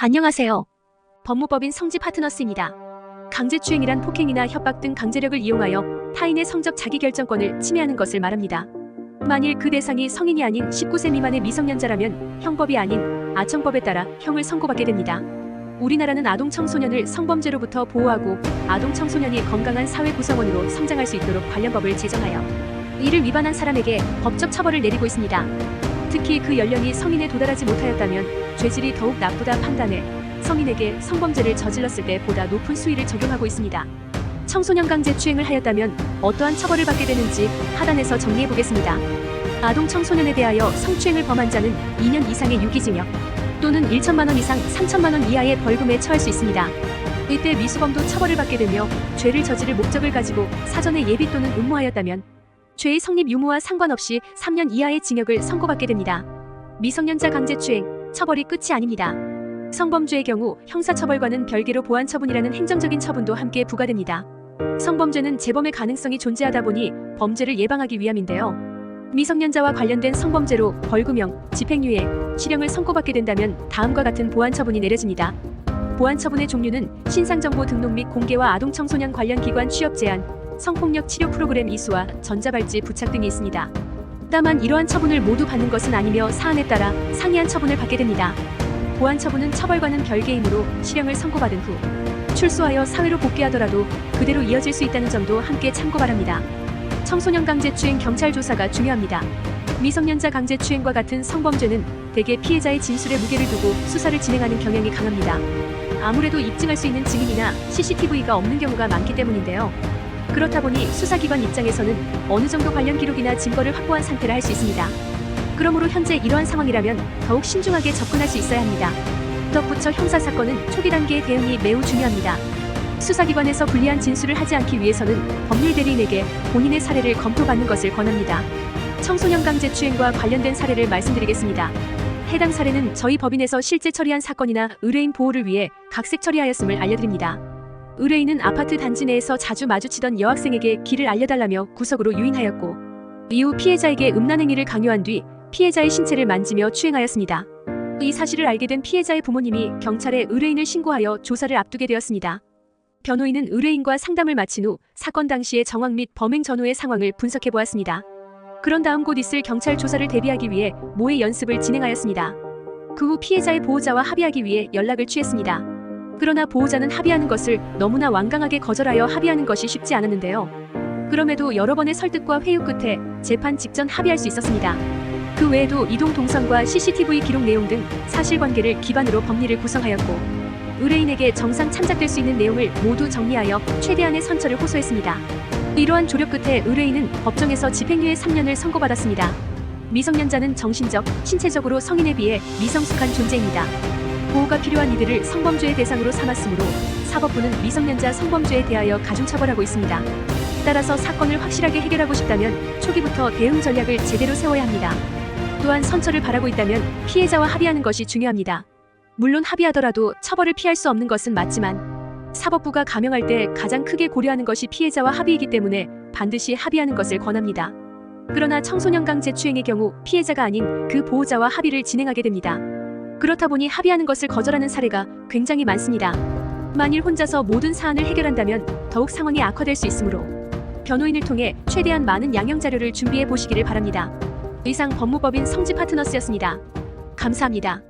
안녕하세요. 법무법인 성지 파트너스입니다. 강제추행이란 폭행이나 협박 등 강제력을 이용하여 타인의 성적 자기결정권을 침해하는 것을 말합니다. 만일 그 대상이 성인이 아닌 19세 미만의 미성년자라면 형법이 아닌 아청법에 따라 형을 선고받게 됩니다. 우리나라는 아동 청소년을 성범죄로부터 보호하고 아동 청소년이 건강한 사회 구성원으로 성장할 수 있도록 관련 법을 제정하여 이를 위반한 사람에게 법적 처벌을 내리고 있습니다. 특히 그 연령이 성인에 도달하지 못하였다면 죄질이 더욱 나쁘다 판단해 성인에게 성범죄를 저질렀을 때 보다 높은 수위를 적용하고 있습니다. 청소년 강제추행을 하였다면 어떠한 처벌을 받게 되는지 하단에서 정리해보겠습니다. 아동 청소년에 대하여 성추행을 범한 자는 2년 이상의 유기징역 또는 1천만 원 이상 3천만 원 이하의 벌금에 처할 수 있습니다. 이때 미수범도 처벌을 받게 되며 죄를 저지를 목적을 가지고 사전에 예비 또는 음모하였다면 죄의 성립 유무와 상관없이 3년 이하의 징역을 선고받게 됩니다. 미성년자 강제추행, 처벌이 끝이 아닙니다. 성범죄의 경우 형사처벌과는 별개로 보완처분이라는 행정적인 처분도 함께 부과됩니다. 성범죄는 재범의 가능성이 존재하다 보니 범죄를 예방하기 위함인데요. 미성년자와 관련된 성범죄로 벌금형, 집행유예, 실형을 선고받게 된다면 다음과 같은 보완처분이 내려집니다. 보완처분의 종류는 신상정보 등록 및 공개와 아동청소년 관련 기관 취업 제한, 성폭력 치료 프로그램 이수와 전자발찌 부착 등이 있습니다. 다만 이러한 처분을 모두 받는 것은 아니며 사안에 따라 상이한 처분을 받게 됩니다. 보완처분은 처벌과는 별개이므로 실형을 선고받은 후 출소하여 사회로 복귀하더라도 그대로 이어질 수 있다는 점도 함께 참고 바랍니다. 청소년 강제추행 경찰 조사가 중요합니다. 미성년자 강제추행과 같은 성범죄는 대개 피해자의 진술에 무게를 두고 수사를 진행하는 경향이 강합니다. 아무래도 입증할 수 있는 증인이나 CCTV가 없는 경우가 많기 때문인데요. 그렇다 보니 수사기관 입장에서는 어느 정도 관련 기록이나 증거를 확보한 상태라 할 수 있습니다. 그러므로 현재 이러한 상황이라면 더욱 신중하게 접근할 수 있어야 합니다. 덧붙여 형사사건은 초기 단계의 대응이 매우 중요합니다. 수사기관에서 불리한 진술을 하지 않기 위해서는 법률 대리인에게 본인의 사례를 검토받는 것을 권합니다. 청소년 강제추행과 관련된 사례를 말씀드리겠습니다. 해당 사례는 저희 법인에서 실제 처리한 사건이나 의뢰인 보호를 위해 각색 처리하였음을 알려드립니다. 의뢰인은 아파트 단지 내에서 자주 마주치던 여학생에게 길을 알려달라며 구석으로 유인하였고 이후 피해자에게 음란행위를 강요한 뒤 피해자의 신체를 만지며 추행하였습니다. 이 사실을 알게 된 피해자의 부모님이 경찰에 의뢰인을 신고하여 조사를 앞두게 되었습니다. 변호인은 의뢰인과 상담을 마친 후 사건 당시의 정황 및 범행 전후의 상황을 분석해보았습니다. 그런 다음 곧 있을 경찰 조사를 대비하기 위해 모의 연습을 진행하였습니다. 그 후 피해자의 보호자와 합의하기 위해 연락을 취했습니다. 그러나 보호자는 합의하는 것을 너무나 완강하게 거절하여 합의하는 것이 쉽지 않았는데요. 그럼에도 여러 번의 설득과 회유 끝에 재판 직전 합의할 수 있었습니다. 그 외에도 이동 동선과 CCTV 기록 내용 등 사실관계를 기반으로 법리를 구성하였고 의뢰인에게 정상 참작될 수 있는 내용을 모두 정리하여 최대한의 선처를 호소했습니다. 이러한 조력 끝에 의뢰인은 법정에서 집행유예 3년을 선고받았습니다. 미성년자는 정신적, 신체적으로 성인에 비해 미성숙한 존재입니다. 보호가 필요한 이들을 성범죄의 대상으로 삼았으므로 사법부는 미성년자 성범죄에 대하여 가중처벌하고 있습니다. 따라서 사건을 확실하게 해결하고 싶다면 초기부터 대응 전략을 제대로 세워야 합니다. 또한 선처를 바라고 있다면 피해자와 합의하는 것이 중요합니다. 물론 합의하더라도 처벌을 피할 수 없는 것은 맞지만 사법부가 감형할 때 가장 크게 고려하는 것이 피해자와 합의이기 때문에 반드시 합의하는 것을 권합니다. 그러나 청소년 강제추행의 경우 피해자가 아닌 그 보호자와 합의를 진행하게 됩니다. 그렇다 보니 합의하는 것을 거절하는 사례가 굉장히 많습니다. 만일 혼자서 모든 사안을 해결한다면 더욱 상황이 악화될 수 있으므로 변호인을 통해 최대한 많은 양형 자료를 준비해 보시기를 바랍니다. 이상 법무법인 성지 파트너스였습니다. 감사합니다.